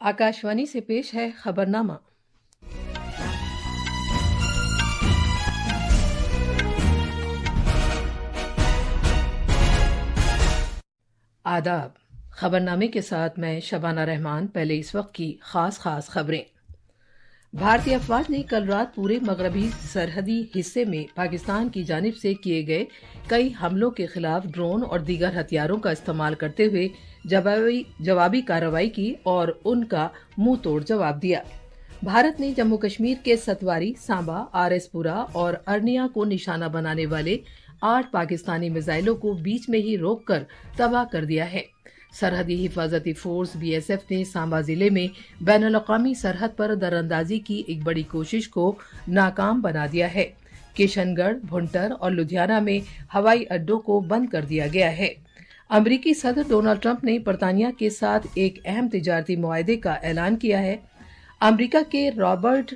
आकाशवाणी से पेश है खबरनामा। आदाब। खबरनामे के साथ मैं शबाना रहमान। पहले इस वक्त की खास खबरें। भारतीय अफवाज ने कल रात पूरे मगरबी सरहदी हिस्से में पाकिस्तान की जानिब से किए गए कई हमलों के खिलाफ ड्रोन और दीगर हथियारों का इस्तेमाल करते हुए जवाबी कार्रवाई की और उनका मुंह तोड़ जवाब दिया। भारत ने जम्मू कश्मीर के सतवारी, सांबा, आरएसपुरा और अर्निया को निशाना बनाने वाले 8 पाकिस्तानी मिसाइलों को बीच में ही रोककर तबाह कर दिया है। सरहदी हिफाजती फोर्स बीएसएफ ने सांबा जिले में बैनुल-अक़वामी सरहद पर दरअंदाजी की एक बड़ी कोशिश को नाकाम बना दिया है। किशनगढ़, भुंटर और लुधियाना में हवाई अड्डों को बंद कर दिया गया है। अमरीकी सदर डोनाल्ड ट्रंप ने बरतानिया के साथ एक अहम तिजारती मुआहदे का ऐलान किया है। अमरीका के रॉबर्ट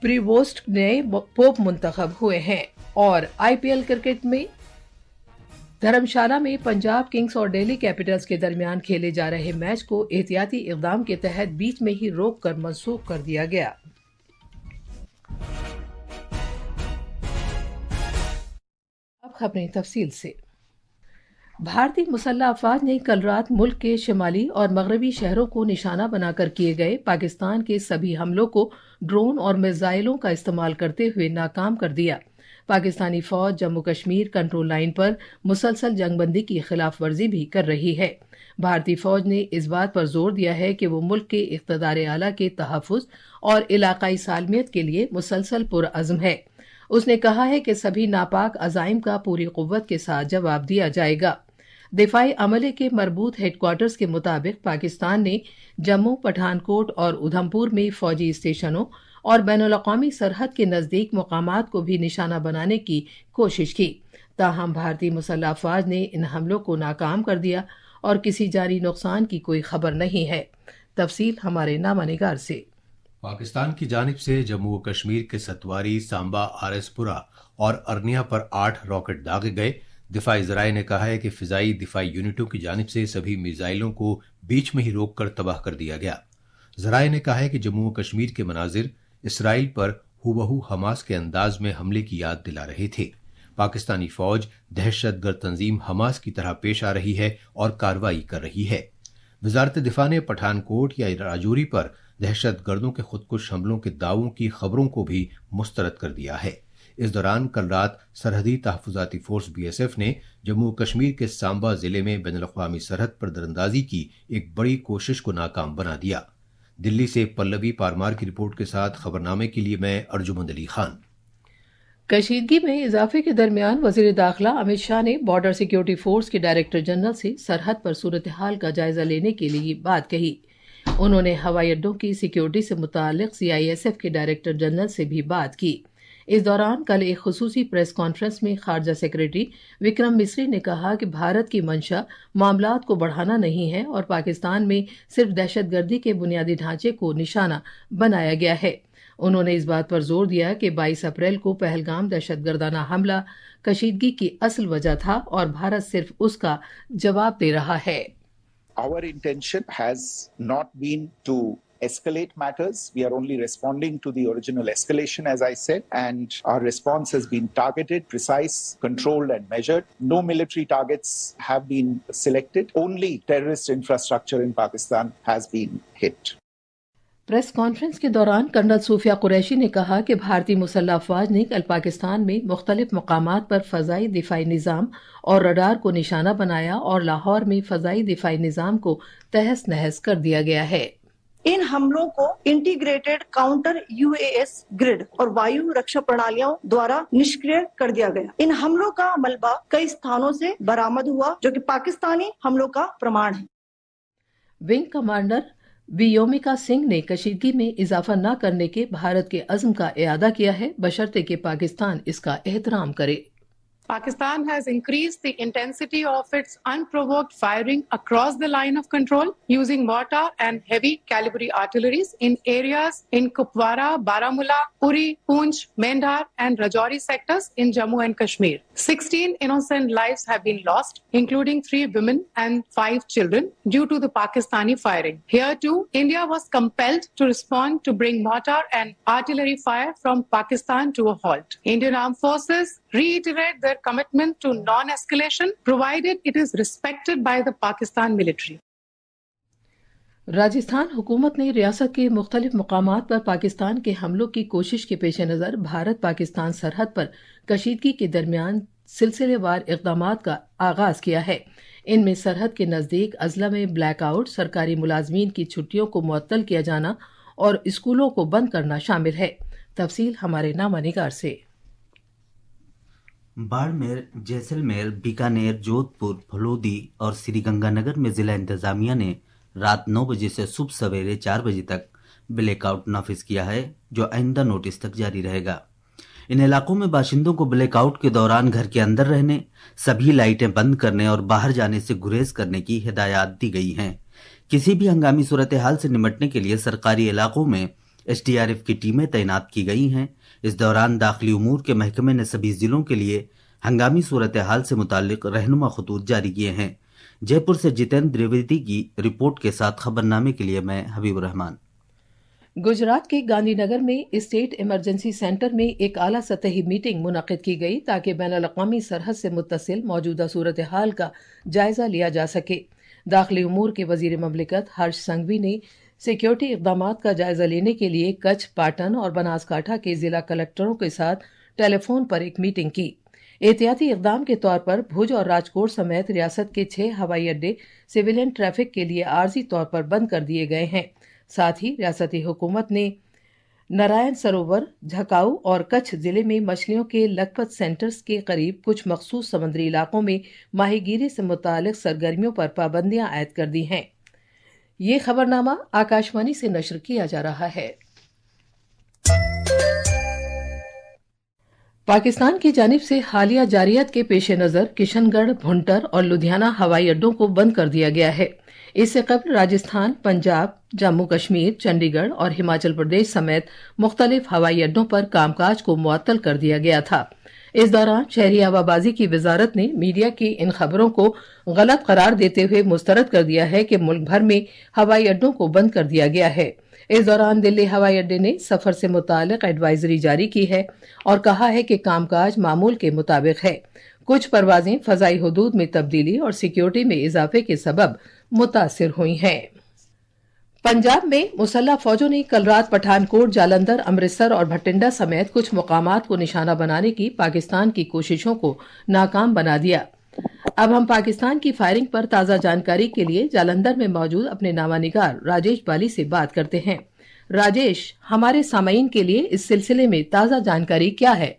प्रीवोस्ट नए पोप मुंतखब हुए हैं और आईपीएल क्रिकेट में धर्मशाला में पंजाब किंग्स और दिल्ली कैपिटल्स के दरमियान खेले जा रहे मैच को एहतियाती इक़दाम के तहत बीच में ही रोककर मनसूख कर दिया गया। अब खबरें तफसील से। भारतीय मुसल्लह अफवाज ने कल रात मुल्क के शिमाली और मगरबी शहरों को निशाना बनाकर किए गए पाकिस्तान के सभी हमलों को ड्रोन और मिसाइलों का इस्तेमाल करते हुए नाकाम कर दिया। पाकिस्तानी फौज जम्मू कश्मीर कंट्रोल लाइन पर मुसलसल जंगबंदी की खिलाफ वर्जी भी कर रही है। भारतीय फौज ने इस बात पर जोर दिया है कि वो मुल्क के इक़्तिदार आला के तहफ़्फ़ुज़ और इलाकाई सालमियत के लिए मुसलसल पुरअज़्म है। उसने कहा है कि सभी नापाक अज़ाइम का पूरी क़ुव्वत के साथ जवाब दिया जाएगा। दिफाई अमले के मरबूत हेडक्वार्टर्स के मुताबिक पाकिस्तान ने जम्मू, पठानकोट और उधमपुर में फौजी स्टेशनों और बैनुल-अक़वामी सरहद के नज़दीक मकामात को भी निशाना बनाने की कोशिश की। ताहम भारतीय मुसल्लह अफवाज ने इन हमलों को नाकाम कर दिया और किसी जानी नुकसान की कोई खबर नहीं है। तफसील हमारे नामानिगार से। पाकिस्तान की जानिब से जम्मू व कश्मीर के सतवारी, सांबा, आरएसपुरा और अर्निया पर 8 रॉकेट दागे गए। दिफाई ज़राए ने कहा है कि फ़िज़ाई दिफाई यूनिटों की जानिब से सभी मिसाइलों को बीच में ही रोककर तबाह कर दिया गया। ज़राए ने कहा है कि जम्मू व कश्मीर के मनाजिर इसराइल पर हुबहू हमास के अंदाज में हमले की याद दिला रहे थे। पाकिस्तानी फौज दहशतगर्द तंजीम हमास की तरह पेश आ रही है और कार्रवाई कर रही है। वजारत दिफा ने पठानकोट या राजौरी पर दहशतगर्दों के खुदकुश हमलों के दावों की खबरों को भी मुस्तरद कर दिया है। इस दौरान कल रात सरहदी तहफ़्फ़ुज़ाती फोर्स बीएसएफ ने जम्मू कश्मीर के सांबा जिले में बैनुल-अक़वामी सरहद पर दरअंदाजी की एक बड़ी कोशिश को नाकाम बना दिया। दिल्ली से पल्लवी पारमार की रिपोर्ट के साथ खबरनामे के लिए मैं अर्जुमंद अली खान। कशीदगी में इजाफे के दरमियान वज़ीर दाखिला अमित शाह ने बॉर्डर सिक्योरिटी फोर्स के डायरेक्टर जनरल से सरहद पर सूरत हाल का जायजा लेने के लिए बात कही। उन्होंने हवाई अड्डों की सिक्योरिटी से मुताल्लिक़ सीआईएसएफ के डायरेक्टर जनरल से भी बात की। इस दौरान कल एक खुसूसी प्रेस कॉन्फ्रेंस में खारजा सेक्रेटरी विक्रम मिस्री ने कहा कि भारत की मंशा मामलात को बढ़ाना नहीं है और पाकिस्तान में सिर्फ दहशतगर्दी के बुनियादी ढांचे को निशाना बनाया गया है। उन्होंने इस बात पर जोर दिया कि 22 अप्रैल को पहलगाम दहशतगर्दाना हमला कशीदगी की असल वजह था और भारत सिर्फ उसका जवाब दे रहा है। Our intention has not been to escalate matters. We are only responding to the original escalation, as I said, and our response has been targeted, precise, controlled and measured. No military targets have been selected. Only terrorist infrastructure in Pakistan has been hit. Press conference के दौरान colonel सूफिया कुरैशी ने कहा कि भारतीय मुसल्लह अफवाज ने कल पाकिस्तान में मुख्तलिफ मकामात पर फ़ज़ाई दिफाई निज़ाम और रडार को निशाना बनाया और लाहौर में फ़ज़ाई दिफाई निज़ाम को तहस नहस कर दिया गया है। इन हमलों को इंटीग्रेटेड काउंटर यूएएस ग्रिड और वायु रक्षा प्रणालियों द्वारा निष्क्रिय कर दिया गया। इन हमलों का मलबा कई स्थानों से बरामद हुआ जो कि पाकिस्तानी हमलों का प्रमाण है। विंग कमांडर व्योमिका सिंह ने कशीदगी में इजाफा न करने के भारत के अज़्म का इआदा किया है, बशर्ते कि पाकिस्तान इसका एहतराम करे। Pakistan has increased the intensity of its unprovoked firing across the line of control using mortar and heavy calibre artilleries in areas in Kupwara, Baramulla, Uri, Poonch, Mendhar and Rajouri sectors in Jammu and Kashmir. 16 innocent lives have been lost, including 3 women and 5 children, due to the Pakistani firing. Here too, India was compelled to respond to bring mortar and artillery fire from Pakistan to a halt. Indian Armed Forces reiterate their commitment to non-escalation, provided it is respected by the Pakistan military. Rajasthan हुकूमत ने रियासत के मुख्तलिफ मकामात पर पाकिस्तान के हमलों की कोशिश के पेश नज़र भारत पाकिस्तान सरहद पर कशीदगी के दरमियान सिलसिलेवार इक़दामात का आगाज़ किया है। इनमें सरहद के नज़दीक अजला में ब्लैक आउट, सरकारी मुलाजमीन की छुट्टियों को मुअत्तल किया जाना और स्कूलों को बंद करना शामिल है। तफसील हमारे नामा निगार से। बाड़मेर, जैसलमेर, बीकानेर, जोधपुर, फलोदी और श्रीगंगानगर में जिला इंतजामिया ने रात 9 बजे से सुबह सवेरे 4 बजे तक ब्लैकआउट नाफिज किया है, जो आइंदा नोटिस तक जारी रहेगा। इन इलाकों में बाशिंदों को ब्लैकआउट के दौरान घर के अंदर रहने, सभी लाइटें बंद करने और बाहर जाने से गुरेज करने की हिदायत दी गई हैं। किसी भी हंगामी सूरत हाल से निपटने के लिए सरकारी इलाकों में SDRF की टीमें तैनात की गई हैं। इस दौरान दाखिली उमूर के महकमे ने सभी जिलों के लिए हंगामी सूरत हाल से मुतालिक रहनुमा खतूत जारी किए हैं। जयपुर से जितेंद्र द्विवेदी की रिपोर्ट के साथ खबरनामे के लिए मैं हबीबुर रहमान। गुजरात के गांधीनगर में स्टेट इमरजेंसी सेंटर में एक आला सतही मीटिंग मुनक्किद की गई ताकि बैनुल-अक़वामी सरहद से मुत्तसिल मौजूदा सूरत हाल का जायजा लिया जा सके। दाखिली उमूर के वजीर ममलिकत हर्ष संघवी ने सिक्योरिटी इक़दामात का जायजा लेने के लिए कच्छ, पाटन और बनासकांठा के जिला कलेक्टरों के साथ टेलीफोन पर एक मीटिंग की। एहतियाती इक़दाम के तौर पर भुज और राजकोट समेत रियासत के 6 हवाई अड्डे सिविलियन ट्रैफिक के लिए आर्जी तौर पर बंद कर दिए गए हैं। साथ ही रियासती हुकूमत ने नारायण सरोवर, झकाऊ और कच्छ जिले में मछलियों के लखपत सेंटर्स के करीब कुछ मखसूस समुद्री इलाकों में माहीगीरी से मुतालिक सरगर्मियों पर पाबंदियां आयद कर दी हैं। ये खबरनामा आकाशवाणी से नशर किया जा रहा है। पाकिस्तान की जानिब से हालिया जारियत के पेश नज़र किशनगढ़, भुंटर और लुधियाना हवाई अड्डों को बंद कर दिया गया है। इससे कबल राजस्थान, पंजाब, जम्मू कश्मीर, चंडीगढ़ और हिमाचल प्रदेश समेत मुख्तलिफ हवाई अड्डों पर कामकाज को मुअत्तल कर दिया गया था। इस दौरान शहरी हवाबाजी की वजारत ने मीडिया की इन खबरों को गलत करार देते हुए मुस्तरद कर दिया है कि मुल्क भर में हवाई अड्डों को बंद कर दिया गया है। इस दौरान दिल्ली हवाई अड्डे ने सफर से मुतालिक एडवाइजरी जारी की है और कहा है कि कामकाज मामूल के मुताबिक है। कुछ परवाजें फजाई हुदूद में तब्दीली और सिक्योरिटी में इजाफे के सबब मुतासिर हुई हैं। पंजाब में मुसल्लह फौजों ने कल रात पठानकोट, जालंधर, अमृतसर और भटिंडा समेत कुछ मुकामात को निशाना बनाने की पाकिस्तान की कोशिशों को नाकाम बना दिया। अब हम पाकिस्तान की फायरिंग पर ताज़ा जानकारी के लिए जालंधर में मौजूद अपने नामानिगार राजेश बाली से बात करते हैं। राजेश, हमारे सामईन के लिए इस सिलसिले में ताज़ा जानकारी क्या है?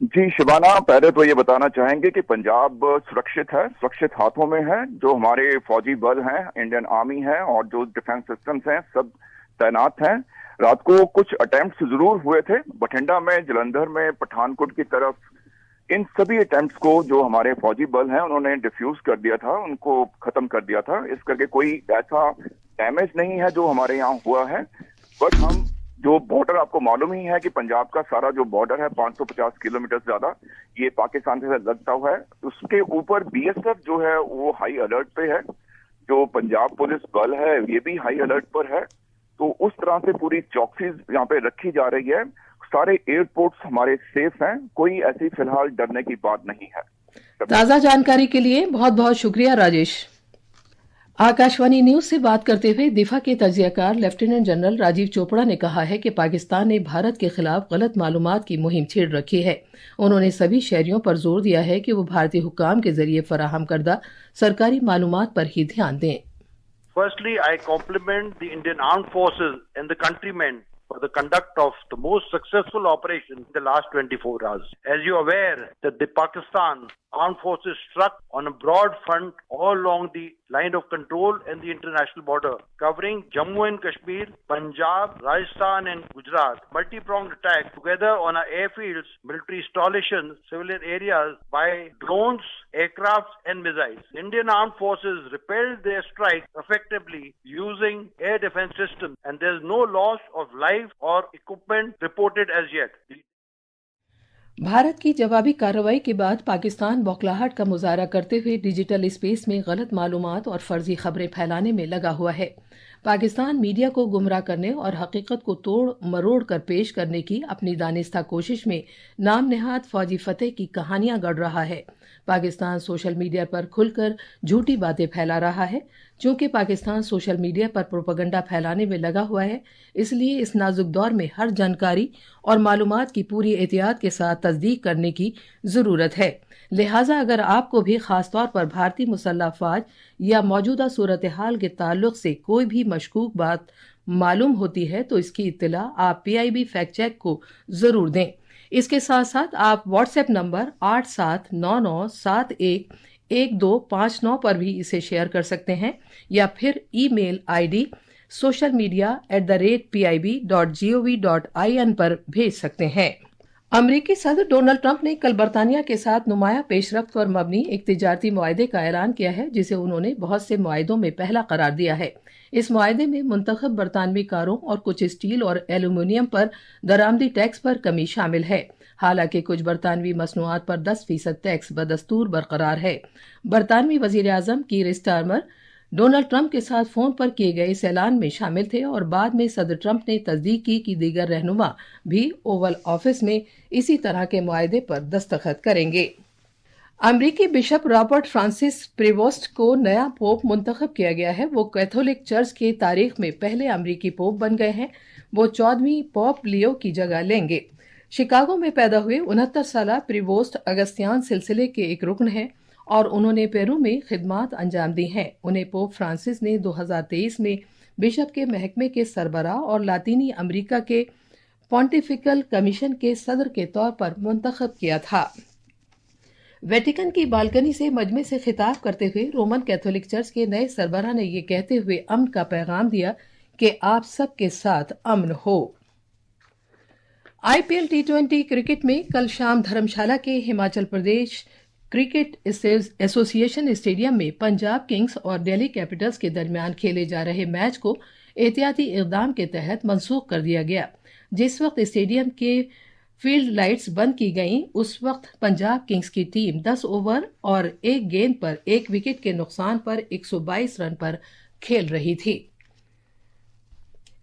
जी शिबाना, पहले तो ये बताना चाहेंगे कि पंजाब सुरक्षित है, सुरक्षित हाथों में है। जो हमारे फौजी बल हैं, इंडियन आर्मी है और जो डिफेंस सिस्टम्स हैं, सब तैनात हैं। रात को कुछ अटेम्प्ट्स जरूर हुए थे बठिंडा में, जलंधर में, पठानकोट की तरफ। इन सभी अटेम्प्ट्स को जो हमारे फौजी बल हैं उन्होंने डिफ्यूज कर दिया था, उनको खत्म कर दिया था। इस करके कोई ऐसा डैमेज नहीं है जो हमारे यहाँ हुआ है। बट हम जो बॉर्डर, आपको मालूम ही है कि पंजाब का सारा जो बॉर्डर है 550 किलोमीटर ज्यादा ये पाकिस्तान से लगता हुआ है। उसके ऊपर BSF जो है वो हाई अलर्ट पे है, जो पंजाब पुलिस बल है ये भी हाई अलर्ट पर है। तो उस तरह से पूरी चौकसी यहाँ पे रखी जा रही है। सारे एयरपोर्ट्स हमारे सेफ हैं, कोई ऐसी फिलहाल डरने की बात नहीं है। ताज़ा जानकारी के लिए बहुत बहुत शुक्रिया राजेश। आकाशवाणी न्यूज से बात करते हुए दिफा के तज्जियाकार लेफ्टिनेंट जनरल राजीव चोपड़ा ने कहा है कि पाकिस्तान ने भारत के खिलाफ गलत मालूमात की मुहिम छेड़ रखी है। उन्होंने सभी शहरियों पर जोर दिया है कि वो भारतीय हुक्काम के जरिए फराहम करदा सरकारी मालूमात पर ही ध्यान दें। Firstly, I compliment the Indian Armed Forces and the countrymen for the conduct of the most successful operation in the last 24 hours. As you are aware that the Pakistan Armed Forces struck on a broad front all along the line of control and the international border, covering Jammu and Kashmir, Punjab, Rajasthan and Gujarat. Multi-pronged attack together on our airfields, military installations, civilian areas by drones, aircrafts and missiles. Indian Armed Forces repelled their strike effectively using air defense systems, and there is no loss of life or equipment reported as yet. Bharat की जवाबी कार्रवाई के बाद पाकिस्तान बौखलाहट का मुजाहरा करते हुए डिजिटल स्पेस में गलत मालूमात और फर्जी खबरें फैलाने में लगा हुआ है। पाकिस्तान मीडिया को गुमराह करने और हकीकत को तोड़ मरोड़ कर पेश करने की अपनी दानिस्ता कोशिश में नाम नेहाद फौजी फतेह की कहानियां गढ़ रहा है। पाकिस्तान सोशल मीडिया पर खुलकर झूठी बातें फैला रहा है। चूंकि पाकिस्तान सोशल मीडिया पर प्रोपेगेंडा फैलाने में लगा हुआ है, इसलिए इस नाजुक दौर में हर जानकारी और मालूमात की पूरी एहतियात के साथ तस्दीक करने की जरूरत है। लिहाजा अगर आपको भी खास तौर पर भारतीय मुसल्लह अफवाज या मौजूदा सूरत हाल के ताल्लुक से कोई भी मशकूक बात मालूम होती है तो इसकी इत्तला आप PIB फैक्ट चेक को जरूर दें। इसके साथ साथ आप व्हाट्सएप नंबर 8799711259 पर भी इसे शेयर कर सकते हैं या फिर ईमेल ID socialmedia@pib.gov.in पर भेज सकते हैं। अमरीकी सदर डोनाल्ड ट्रंप ने कल बरतानिया के साथ नुमाया पेशरफ्त पर मबनी एक तिजारती मुआहदे का ऐलान किया है, जिसे उन्होंने बहुत से मुआहदों में पहला करार दिया है। इस मुआहदे में मुंतखब बरतानवी कारों और कुछ स्टील और एल्यूमिनियम पर दरामदी टैक्स पर कमी शामिल है। हालांकि कुछ बरतानवी मसनूआत पर 10% टैक्स बदस्तूर बरकरार है। बरतानवी वजीर आजम कीर स्टारमर डोनाल्ड ट्रंप के साथ फोन पर किए गए इस ऐलान में शामिल थे और बाद में सदर ट्रंप ने तस्दीक की कि दीगर रहनुमा भी ओवल ऑफिस में इसी तरह के मुआहदे पर दस्तखत करेंगे। अमरीकी बिशप रॉबर्ट फ्रांसिस प्रीवोस्ट को नया पोप मुंतखब किया गया है। वो कैथोलिक चर्च की तारीख में पहले अमरीकी पोप बन गए हैं। वो 14वीं पोप लियो की जगह लेंगे। शिकागो में पैदा हुए 69 साला प्रीवोस्ट अगस्तियान सिलसिले के एक रुकन है और उन्होंने पेरू में खिदमात अंजाम दी हैं। उन्हें पोप फ्रांसिस ने 2023 में बिशप के महकमे के सरबराह और लातीनी अमेरिका के पॉन्टिफिकल कमीशन के सदर के तौर पर मुंतखब किया था। वेटिकन की बालकनी से मजमे से खिताब करते हुए रोमन कैथोलिक चर्च के नए सरबराह ने ये कहते हुए अमन का पैगाम दिया कि आप सबके साथ अमन हो। IPL T20 क्रिकेट में कल शाम धर्मशाला के Himachal Pradesh cricket association stadium में पंजाब किंग्स और दिल्ली कैपिटल्स के दरमियान खेले जा रहे मैच को एहतियाती इक़दाम के तहत मनसूख कर दिया गया। जिस वक्त स्टेडियम के फील्ड लाइट्स बंद की गईं, उस वक्त पंजाब किंग्स की टीम 10 ओवर और एक गेंद पर एक विकेट के नुकसान पर 122 रन पर खेल रही थी।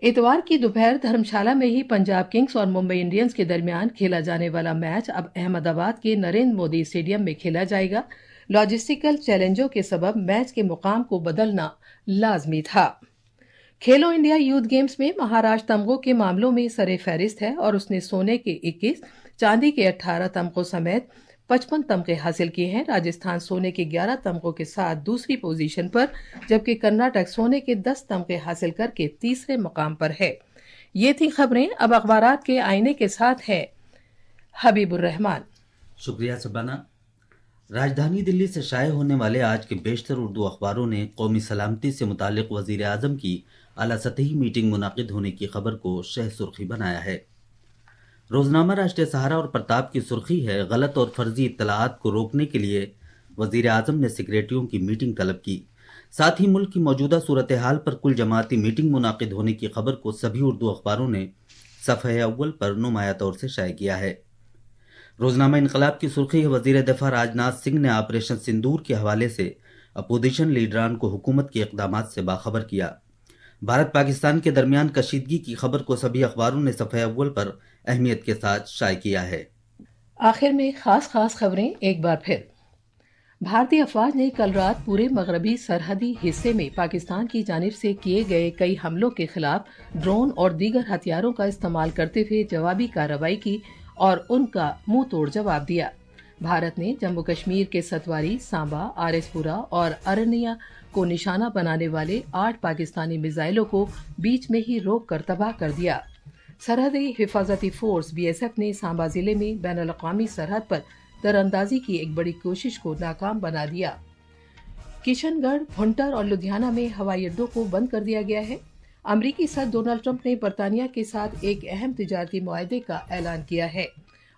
इतवार की दोपहर धर्मशाला में ही पंजाब किंग्स और मुंबई इंडियंस के दरमियान खेला जाने वाला मैच अब अहमदाबाद के नरेंद्र मोदी स्टेडियम में खेला जाएगा। लॉजिस्टिकल चैलेंजों के सबब मैच के मुकाम को बदलना लाजमी था। खेलो इंडिया यूथ गेम्स में महाराष्ट्र तमगों के मामलों में सरे फहरिस्त है और उसने सोने के 21, चांदी के 18 तमगों समेत 55 तमगे हासिल किए हैं। राजस्थान सोने के 11 तमगों के साथ दूसरी पोजीशन पर, जबकि कर्नाटक सोने के 10 तमगे हासिल करके तीसरे मकाम पर है। ये थी खबरें। अब अखबारात के आईने के साथ है हबीबुर रहमान। शुक्रिया शबाना। राजधानी दिल्ली से शाये होने वाले आज के बेशतर उर्दू अखबारों ने कौमी सलामती से मुतालिक वजीर आजम की आला सतही मीटिंग मुनाकिद होने की खबर को शह सुर्खी बनाया है। रोजनामा राष्ट्रीय सहारा और प्रताप की सुर्खी है, गलत और फर्जी इत्तलाआत को रोकने के लिए वजीर आजम ने सेक्रेटरियों की मीटिंग तलब की। साथ ही मुल्क की मौजूदा सूरत हाल पर कुल जमाती मीटिंग मुनाकिद होने की खबर को सभी उर्दू अखबारों ने सफ़े अव्वल पर नुमाया तौर से शाये किया है। रोजनामा इनकलाब की सुर्खी है, वजीर दफा राजनाथ सिंह ने ऑपरेशन सिंदूर के हवाले से अपोजिशन लीडरान को हुकूमत के इक़दामात से बाखबर किया। भारत पाकिस्तान के दरमियान कशीदगी की खबर को सभी अखबारों ने सफ़े अव्वल पर अहमियत के साथ शाये किया है। आखिर में खास खबरें एक बार फिर। भारतीय अफवाज ने कल रात पूरे मगरबी सरहदी हिस्से में पाकिस्तान की जानिब से किए गए कई हमलों के खिलाफ ड्रोन और दीगर हथियारों का इस्तेमाल करते हुए जवाबी कार्रवाई की और उनका मुंह तोड़ जवाब दिया। भारत ने जम्मू कश्मीर के सतवारी, सांबा, आरएसपुरा और अरनिया को निशाना बनाने वाले 8 पाकिस्तानी मिसाइलों को बीच में ही रोक कर तबाह कर दिया। सरहदी हिफाजती फोर्स BSF ने सांबा जिले में बैनुल-अक़वामी सरहद पर दरअंदाजी की एक बड़ी कोशिश को नाकाम बना दिया। किशनगढ़, भुंटर और लुधियाना में हवाई अड्डों को बंद कर दिया गया है। अमरीकी सदर डोनाल्ड ट्रंप ने बरतानिया के साथ एक अहम तिजारती मुआहदे का ऐलान किया है।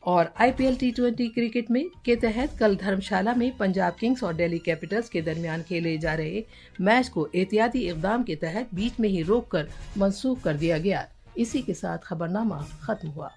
और IPL T20 क्रिकेट में के तहत कल धर्मशाला में पंजाब किंग्स और दिल्ली कैपिटल्स के दरमियान खेले जा रहे मैच को एहतियाती इक़दाम के तहत बीच में ही रोककर मनसूख कर दिया गया। इसी के साथ खबरनामा खत्म हुआ।